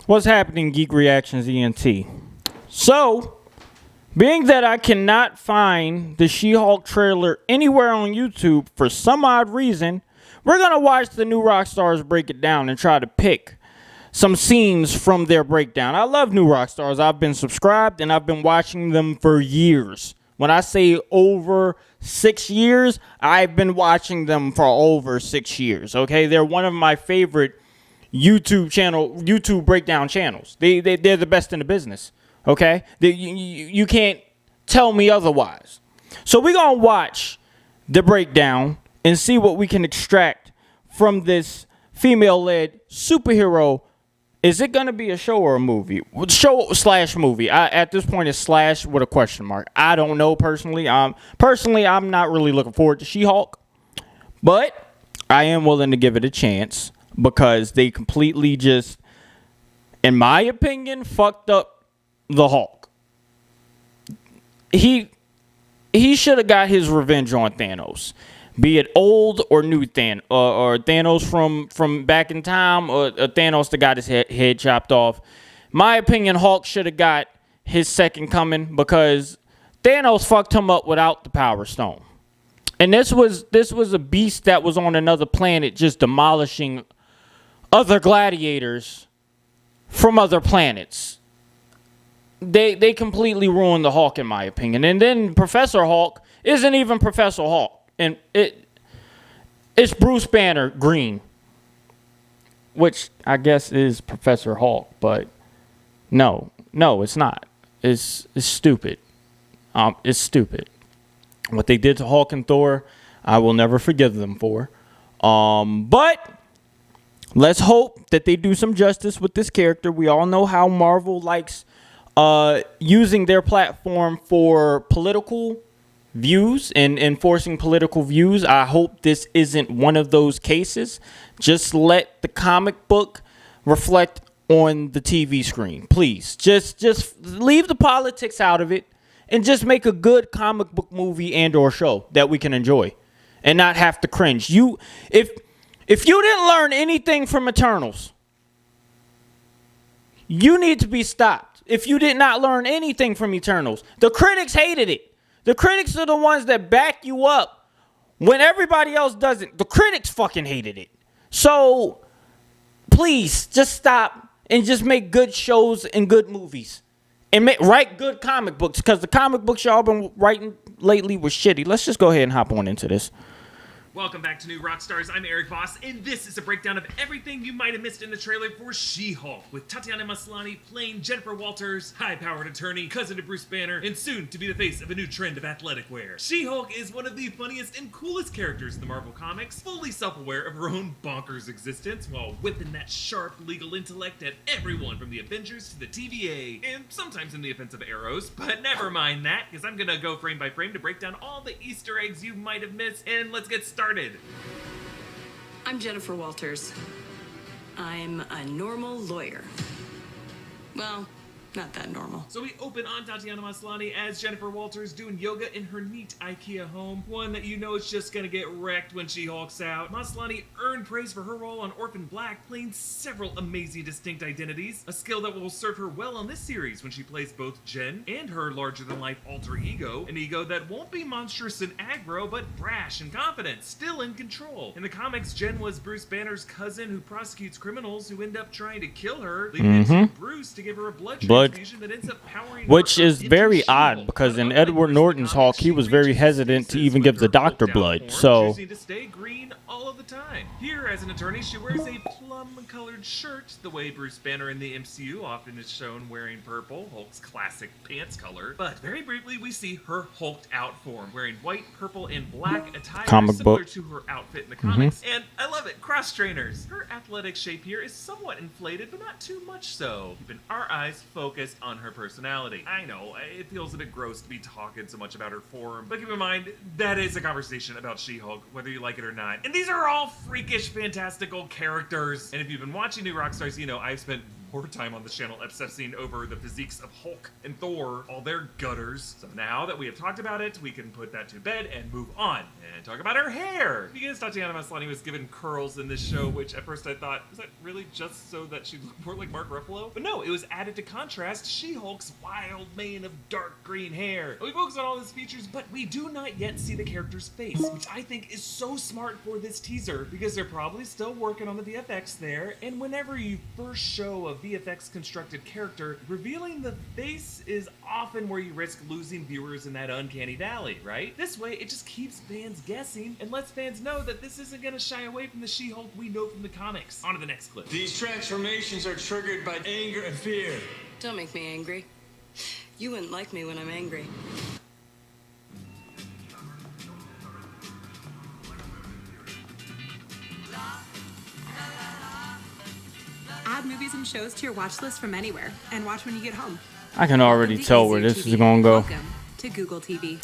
What's happening, Geek Reactions ENT? So, being that I cannot find the She-Hulk trailer anywhere on YouTube for some odd reason, we're going to watch the new Rockstars break it down and try to pick some scenes from their breakdown. I love new Rockstars. I've been subscribed and I've been watching them for years. When I say over 6 years, I've been watching them for over 6 years, okay? They're one of my favorite YouTube breakdown channels. They're the best in the business. Okay, you can't tell me otherwise. So we're gonna watch the breakdown and see what we can extract from this female-led superhero. Is it gonna be a show or a movie? Show slash movie. At this point, it's slash with a question mark. I don't know personally. I'm not really looking forward to She-Hulk, but I am willing to give it a chance. Because they completely just, in my opinion, fucked up the Hulk. He should have got his revenge on Thanos. Be it old or new Thanos, or Thanos from back in time, or Thanos that got his head chopped off. My opinion, Hulk should have got his second coming because Thanos fucked him up without the Power Stone. And this was a beast that was on another planet just demolishing other gladiators from other planets. They completely ruined the Hulk, in my opinion. And then Professor Hulk isn't even Professor Hulk. And it's Bruce Banner green. Which I guess is Professor Hulk, but no, it's not. It's stupid. It's stupid. What they did to Hulk and Thor, I will never forgive them for. But let's hope that they do some justice with this character. We all know how Marvel likes using their platform for political views and enforcing political views. I hope this isn't one of those cases. Just let the comic book reflect on the TV screen, please. Just leave the politics out of it and just make a good comic book movie and or show that we can enjoy and not have to cringe. If you didn't learn anything from Eternals, you need to be stopped. If you did not learn anything from Eternals, the critics hated it. The critics are the ones that back you up when everybody else doesn't. The critics fucking hated it. So, please, just stop and just make good shows and good movies. And write good comic books, because the comic books y'all been writing lately was shitty. Let's just go ahead and hop on into this. Welcome back to New Rockstars. I'm Eric Voss, and this is a breakdown of everything you might have missed in the trailer for She-Hulk, with Tatiana Maslany playing Jennifer Walters, high-powered attorney, cousin to Bruce Banner, and soon to be the face of a new trend of athletic wear. She-Hulk is one of the funniest and coolest characters in the Marvel Comics, fully self-aware of her own bonkers existence, while whipping that sharp legal intellect at everyone from the Avengers to the TVA, and sometimes in the offensive arrows, but never mind that, because I'm gonna go frame by frame to break down all the Easter eggs you might have missed, and let's get started. I'm Jennifer Walters. I'm a normal lawyer. Well, not that normal. So we open on Tatiana Maslany as Jennifer Walters doing yoga in her neat IKEA home, one that you know is just gonna get wrecked when she hulks out. Maslany earned praise for her role on Orphan Black, playing several amazing distinct identities, a skill that will serve her well on this series when she plays both Jen and her larger-than-life alter ego, an ego that won't be monstrous and aggro, but brash and confident, still in control. In the comics, Jen was Bruce Banner's cousin who prosecutes criminals who end up trying to kill her, leaving it to Bruce to give her a blood transfusion that ends up powering which her is into very She-Hulk. odd, because in Unlike Edward Bruce Norton's in the comics, Hulk, he was she very reaches hesitant to senses even with give the her doctor hulked-out blood. form, So choosing to stay green all of the time. Here, as an attorney, she wears a plum-colored shirt, the way Bruce Banner in the MCU often is shown wearing purple, Hulk's classic pants color. But very briefly, we see her hulked-out form, wearing white, purple, and black attire Comic similar book. to her outfit in the comics. And I love it, cross trainers. Her athletic shape here is somewhat inflated, but not too much so, keeping our eyes focused on her personality. I know, it feels a bit gross to be talking so much about her form, but keep in mind, that is a conversation about She-Hulk, whether you like it or not. And these are all freakish, fantastical characters. And if you've been watching New Rockstars, you know I've spent more time on this channel obsessing over the physiques of Hulk and Thor, all their gutters. So now that we have talked about it, we can put that to bed and move on and talk about her hair. Because Tatiana Maslany was given curls in this show, which at first I thought, is that really just so that she looked more like Mark Ruffalo? But no, it was added to contrast She-Hulk's wild mane of dark green hair. We focus on all his features, but we do not yet see the character's face, which I think is so smart for this teaser, because they're probably still working on the VFX there, and whenever you first show a VFX constructed character, revealing the face is often where you risk losing viewers in that uncanny valley, right? This way, it just keeps fans guessing and lets fans know that this isn't going to shy away from the She-Hulk we know from the comics. On to the next clip. These transformations are triggered by anger and fear. Don't make me angry. You wouldn't like me when I'm angry. Add movies and shows to your watch list from anywhere and watch when you get home. I can already Welcome to tell where Easier this TV. is gonna go. Welcome to Google TV.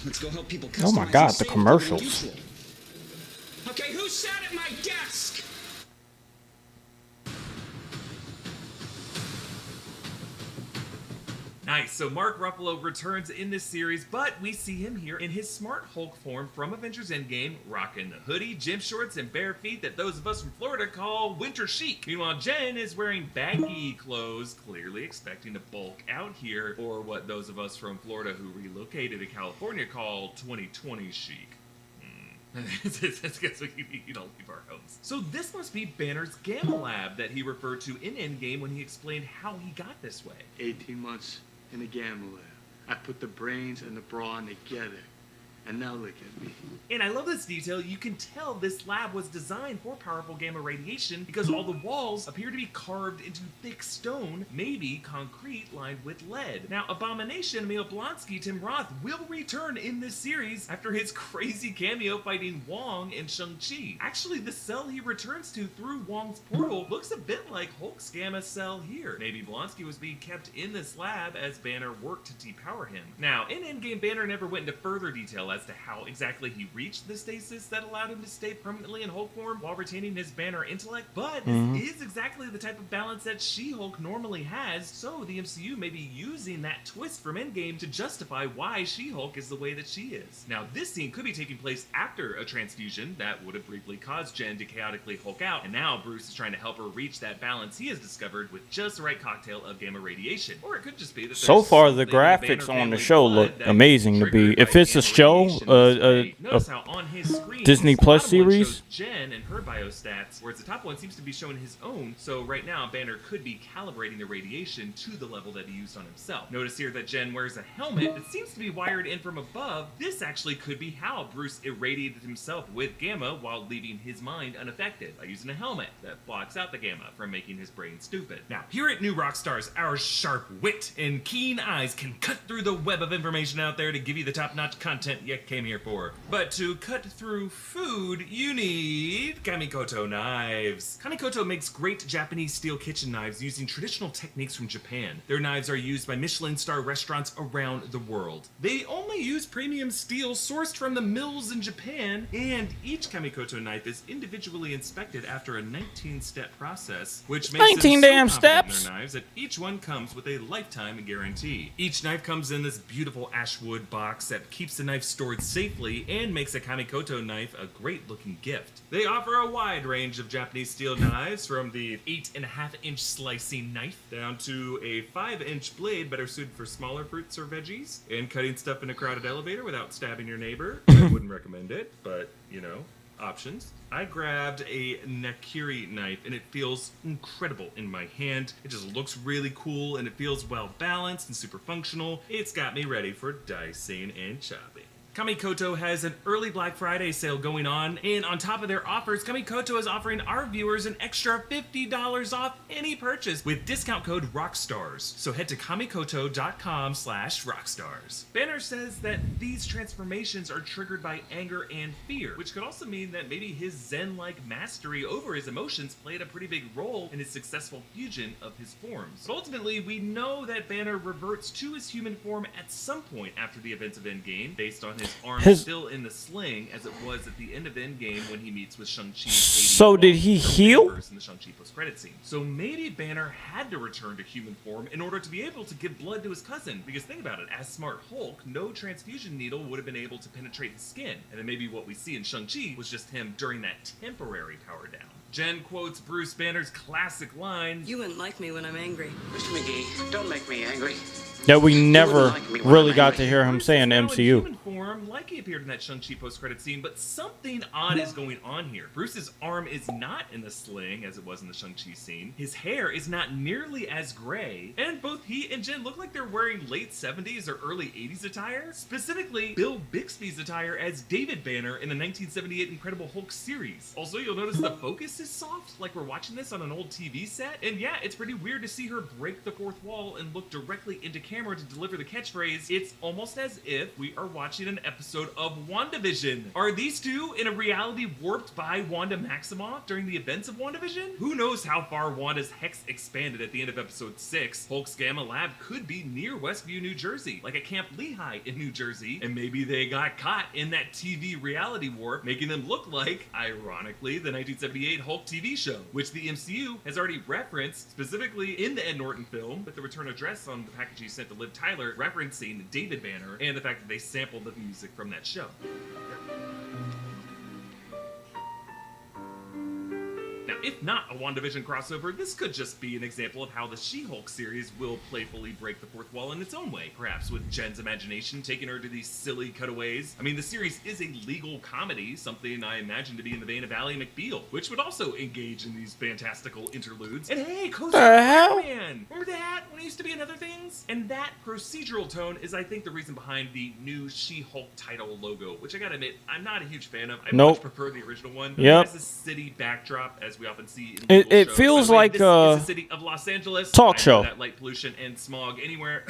Let's go help people Oh my customize God, and the save commercials. them in Mutual. Okay, who sat at my desk? Nice, so Mark Ruffalo returns in this series, but we see him here in his Smart Hulk form from Avengers Endgame, rocking the hoodie, gym shorts, and bare feet that those of us from Florida call winter chic. Meanwhile, Jen is wearing baggy clothes, clearly expecting to bulk out here, or what those of us from Florida who relocated to California call 2020 chic. That's guess we don't leave our homes. So this must be Banner's Gamma Lab that he referred to in Endgame when he explained how he got this way. 18 months in the Gamma Lab. I put the brains and the brawn together. And now look at me. And I love this detail. You can tell this lab was designed for powerful gamma radiation because all the walls appear to be carved into thick stone, maybe concrete lined with lead. Now, Abomination, Emil Blonsky, Tim Roth will return in this series after his crazy cameo fighting Wong and Shang-Chi. Actually, the cell he returns to through Wong's portal looks a bit like Hulk's gamma cell here. Maybe Blonsky was being kept in this lab as Banner worked to depower him. Now, in Endgame, Banner never went into further detail as to how exactly he reached the stasis that allowed him to stay permanently in Hulk form while retaining his Banner intellect, but this is exactly the type of balance that She-Hulk normally has, so the MCU may be using that twist from Endgame to justify why She-Hulk is the way that she is. Now, this scene could be taking place after a transfusion that would have briefly caused Jen to chaotically Hulk out, and now Bruce is trying to help her reach that balance he has discovered with just the right cocktail of gamma radiation. Or it could just be that So there's far, the something in Banner graphics on family the show blood look that amazing to be. triggered If by it's a gamma show, radiation this way. Notice how on his screen, Disney the Plus bottom one series? shows Jen and her biostats, whereas the top one seems to be showing his own. So right now, Banner could be calibrating the radiation to the level that he used on himself. Notice here that Jen wears a helmet that seems to be wired in from above. This actually could be how Bruce irradiated himself with gamma while leaving his mind unaffected by using a helmet that blocks out the gamma from making his brain stupid. Now, here at New Rockstars, our sharp wit and keen eyes can cut through the web of information out there to give you the top-notch content you came here for. But to cut through food, you need Kamikoto knives. Kamikoto makes great Japanese steel kitchen knives using traditional techniques from Japan. Their knives are used by Michelin star restaurants around the world. They only use premium steel sourced from the mills in Japan, and each Kamikoto knife is individually inspected after a 19-step process, which makes 19 them so damn confident in steps? their knives that each one comes with a lifetime guarantee. Each knife comes in this beautiful ashwood box that keeps the knife stored safely and makes a Kamikoto knife a great looking gift. They offer a wide range of Japanese steel knives, from the 8.5-inch slicing knife down to a 5-inch blade better suited for smaller fruits or veggies and cutting stuff in a crowded elevator without stabbing your neighbor. I wouldn't recommend it, but you know, options. I grabbed a Nakiri knife and it feels incredible in my hand. It just looks really cool and it feels well balanced and super functional. It's got me ready for dicing and chopping. Kamikoto has an early Black Friday sale going on, and on top of their offers, Kamikoto is offering our viewers an extra $50 off any purchase with discount code ROCKSTARS. So head to kamikoto.com/rockstars. Banner says that these transformations are triggered by anger and fear, which could also mean that maybe his Zen-like mastery over his emotions played a pretty big role in his successful fusion of his forms. But ultimately, we know that Banner reverts to his human form at some point after the events of Endgame, based on his arm still in the sling as it was at the end of Endgame when he meets with Shang-Chi. So did he heal? In the Shang-Chi post-credit scene. So maybe Banner had to return to human form in order to be able to give blood to his cousin. Because think about it, as Smart Hulk, no transfusion needle would have been able to penetrate his skin. And then maybe what we see in Shang-Chi was just him during that temporary power down. Jen quotes Bruce Banner's classic line, You wouldn't like me when I'm angry. Mr. McGee, don't make me angry. That we never like me when really I'm got angry. to hear him Bruce say is in the now MCU. human form, like he appeared in that Shang-Chi post-credit scene, but something odd is going on here. Bruce's arm is not in the sling as it was in the Shang-Chi scene. His hair is not nearly as gray, and both he and Jen look like they're wearing late 70s or early 80s attire. Specifically, Bill Bixby's attire as David Banner in the 1978 Incredible Hulk series. Also, you'll notice the focus is soft, like we're watching this on an old TV set. And yeah, it's pretty weird to see her break the fourth wall and look directly into camera to deliver the catchphrase. It's almost as if we are watching an episode of WandaVision. Are these two in a reality warped by Wanda Maximoff during the events of WandaVision? Who knows how far Wanda's hex expanded at the end of episode 6? Hulk's Gamma Lab could be near Westview, New Jersey, like at Camp Lehigh in New Jersey, and maybe they got caught in that TV reality warp, making them look like, ironically, the 1978 Hulk TV show, which the MCU has already referenced, specifically in the Ed Norton film, with the return address on the package he sent to Liv Tyler, referencing David Banner, and the fact that they sampled the music from that show. Now, if not a WandaVision crossover, this could just be an example of how the She-Hulk series will playfully break the fourth wall in its own way, perhaps with Jen's imagination taking her to these silly cutaways. I mean, the series is a legal comedy, something I imagine to be in the vein of Ally McBeal, which would also engage in these fantastical interludes. And hey, Spider-Man! Remember that? When it used to be in other things? And that procedural tone is, I think, the reason behind the new She-Hulk title logo, which I gotta admit, I'm not a huge fan of. I much prefer the original one. Yep. It has a city backdrop, as we often see in it feels like this is the city of Los Angeles. Talk show. That light pollution and smog anywhere.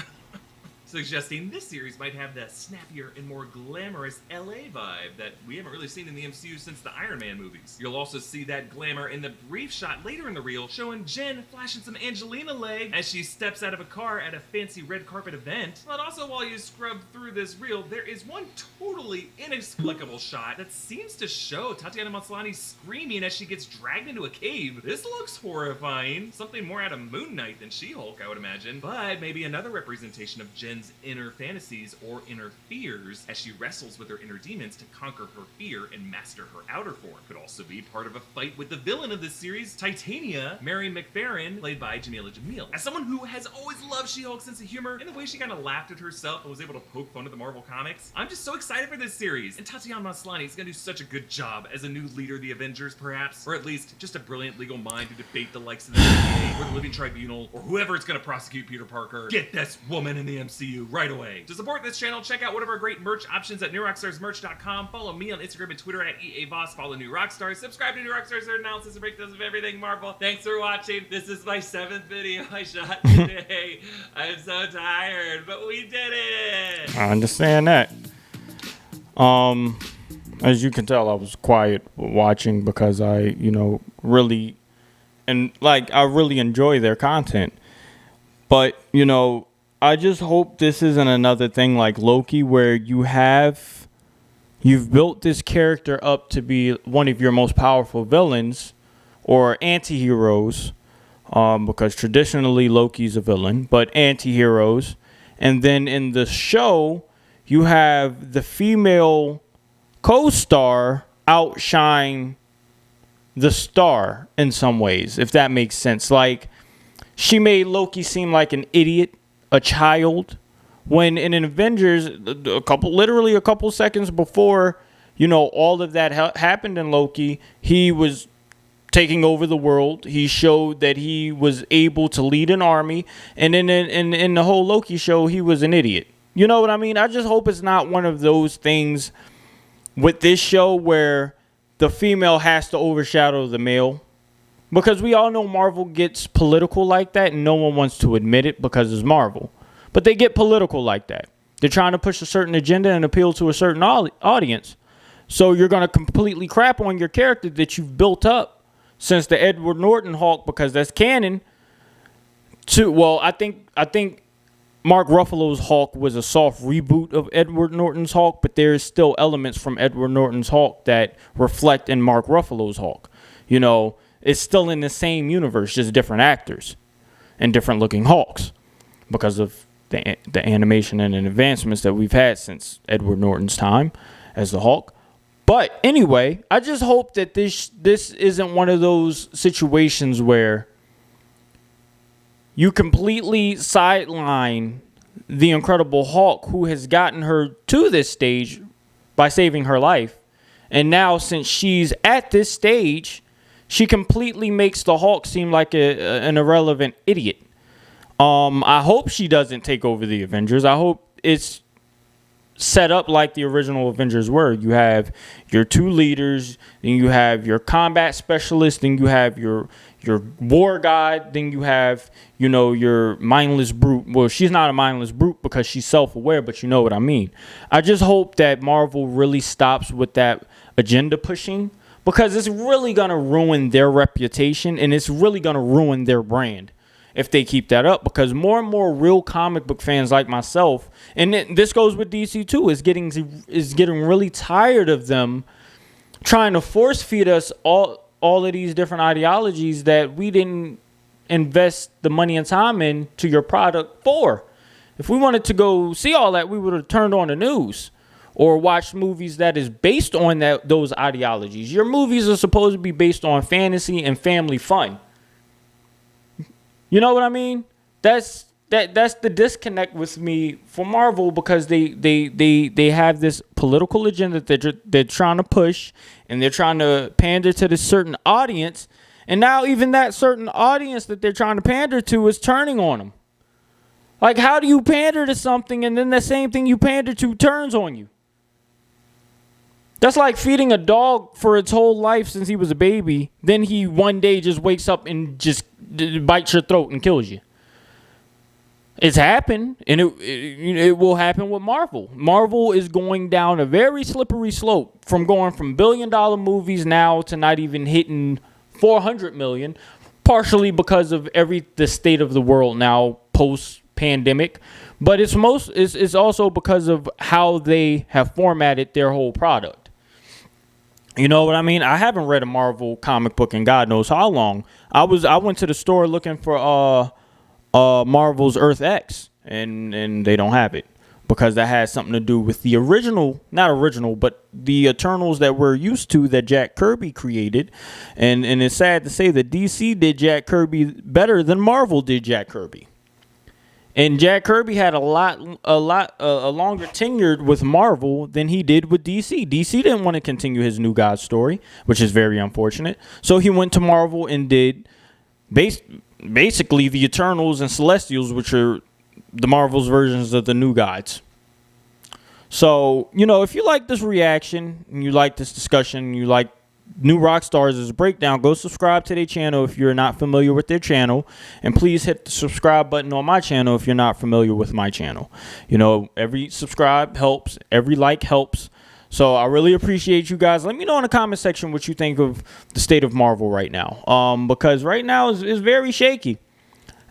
Suggesting this series might have the snappier and more glamorous LA vibe that we haven't really seen in the MCU since the Iron Man movies. You'll also see that glamour in the brief shot later in the reel showing Jen flashing some Angelina leg as she steps out of a car at a fancy red carpet event. But also while you scrub through this reel, there is one totally inexplicable shot that seems to show Tatiana Maslany screaming as she gets dragged into a cave. This looks horrifying. Something more out of Moon Knight than She-Hulk, I would imagine. But maybe another representation of Jen's inner fantasies or inner fears as she wrestles with her inner demons to conquer her fear and master her outer form. Could also be part of a fight with the villain of this series, Titania, Mary McFerrin, played by Jamila Jamil. As someone who has always loved She-Hulk's sense of humor and the way she kind of laughed at herself and was able to poke fun at the Marvel Comics, I'm just so excited for this series. And Tatiana Maslany is going to do such a good job as a new leader of the Avengers, perhaps, or at least just a brilliant legal mind to debate the likes of the NBA or the Living Tribunal or whoever is going to prosecute Peter Parker. Get this woman in the MCU right away. To support this channel, check out one of our great merch options at newrockstarsmerch.com. Follow me on Instagram and Twitter at EAVoss. Follow New Rockstars. Subscribe to New Rockstars for analysis and breakdowns of everything Marvel. Thanks for watching. This is my 7th video I shot today. I'm so tired, but we did it. I understand that. As you can tell, I was quiet watching because I, really, and I really enjoy their content. But, I just hope this isn't another thing like Loki where you've built this character up to be one of your most powerful villains or anti-heroes, because traditionally Loki's a villain, but anti-heroes. And then in the show, you have the female co-star outshine the star in some ways, if that makes sense. Like, she made Loki seem like an idiot, a child, when in Avengers, literally a couple seconds before, all of that happened in Loki, he was taking over the world. He showed that he was able to lead an army, and in the whole Loki show, he was an idiot. You know what I mean? I just hope it's not one of those things with this show where the female has to overshadow the male. Because we all know Marvel gets political like that, and no one wants to admit it because it's Marvel. But they get political like that. They're trying to push a certain agenda and appeal to a certain audience. So you're going to completely crap on your character that you've built up since the Edward Norton Hulk, because that's canon. I think Mark Ruffalo's Hulk was a soft reboot of Edward Norton's Hulk, but there's still elements from Edward Norton's Hulk that reflect in Mark Ruffalo's Hulk. You know, it's still in the same universe, just different actors and different looking Hulks because of the animation and advancements that we've had since Edward Norton's time as the Hulk. But anyway, I just hope that this isn't one of those situations where you completely sideline the Incredible Hulk, who has gotten her to this stage by saving her life. And now, since she's at this stage, she completely makes the Hulk seem like an irrelevant idiot. I hope she doesn't take over the Avengers. I hope it's set up like the original Avengers were. You have your two leaders, then you have your combat specialist, then you have your war god, then you have, you know, your mindless brute. Well, she's not a mindless brute because she's self-aware, but you know what I mean. I just hope that Marvel really stops with that agenda pushing, because it's really going to ruin their reputation and it's really going to ruin their brand if they keep that up, because more and more real comic book fans like myself, and this goes with DC too, is getting really tired of them trying to force feed us all of these different ideologies that we didn't invest the money and time in to your product for. If we wanted to go see all that, we would have turned on the news or watched movies that is based on those ideologies. Your movies are supposed to be based on fantasy and family fun. You know what I mean? That's the disconnect with me for Marvel, because they have this political agenda that they're trying to push, and they're trying to pander to this certain audience, and now even that certain audience that they're trying to pander to is turning on them. Like, how do you pander to something and then the same thing you pander to turns on you? That's like feeding a dog for its whole life since he was a baby. Then he one day just wakes up and just bites your throat and kills you. It's happened, and it will happen with Marvel. Marvel is going down a very slippery slope from going from billion-dollar movies now to not even hitting 400 million, partially because of the state of the world now post-pandemic. But it's also because of how they have formatted their whole product. You know what I mean? I haven't read a Marvel comic book in God knows how long. I went to the store looking for Marvel's Earth X, and they don't have it, because that has something to do with the not original, but the Eternals that we're used to that Jack Kirby created. And it's sad to say that DC did Jack Kirby better than Marvel did Jack Kirby. And Jack Kirby had a longer tenure with Marvel than he did with DC. DC didn't want to continue his New God story, which is very unfortunate. So he went to Marvel and did basically the Eternals and Celestials, which are the Marvel's versions of the New Gods. So, you know, if you like this reaction and you like this discussion, and you like New Rockstars as a breakdown, go subscribe to their channel if you're not familiar with their channel, and please hit the subscribe button on my channel if you're not familiar with my channel. You know, every subscribe helps, every like helps. So I really appreciate you guys. Let me know in the comment section what you think of the state of Marvel right now, because right now is very shaky.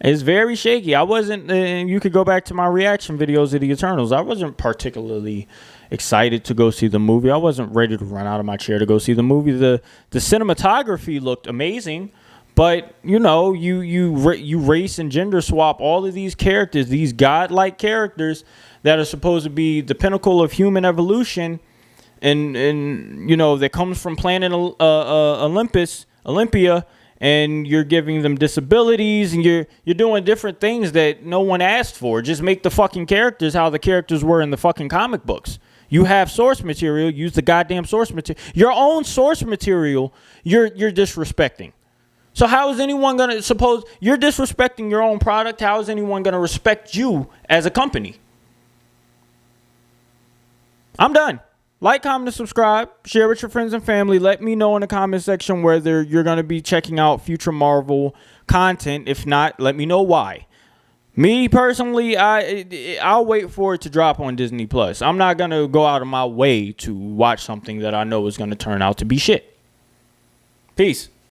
It's very shaky. I wasn't, you could go back to my reaction videos of the Eternals. I wasn't particularly excited to go see the movie. I wasn't ready to run out of my chair to go see the movie. The cinematography looked amazing, but you know, you race and gender swap all of these characters, these godlike characters that are supposed to be the pinnacle of human evolution, and you know, that comes from planet Olympia, and you're giving them disabilities, and you're doing different things that no one asked for. Just make the fucking characters how the characters were in the fucking comic books. You have source material, use the goddamn source material. Your own source material, you're disrespecting. So how is anyone going to, suppose you're disrespecting your own product, how is anyone going to respect you as a company? I'm done. Like, comment, and subscribe. Share with your friends and family. Let me know in the comment section whether you're going to be checking out future Marvel content. If not, let me know why. Me personally, I'll wait for it to drop on Disney Plus. I'm not going to go out of my way to watch something that I know is going to turn out to be shit. Peace.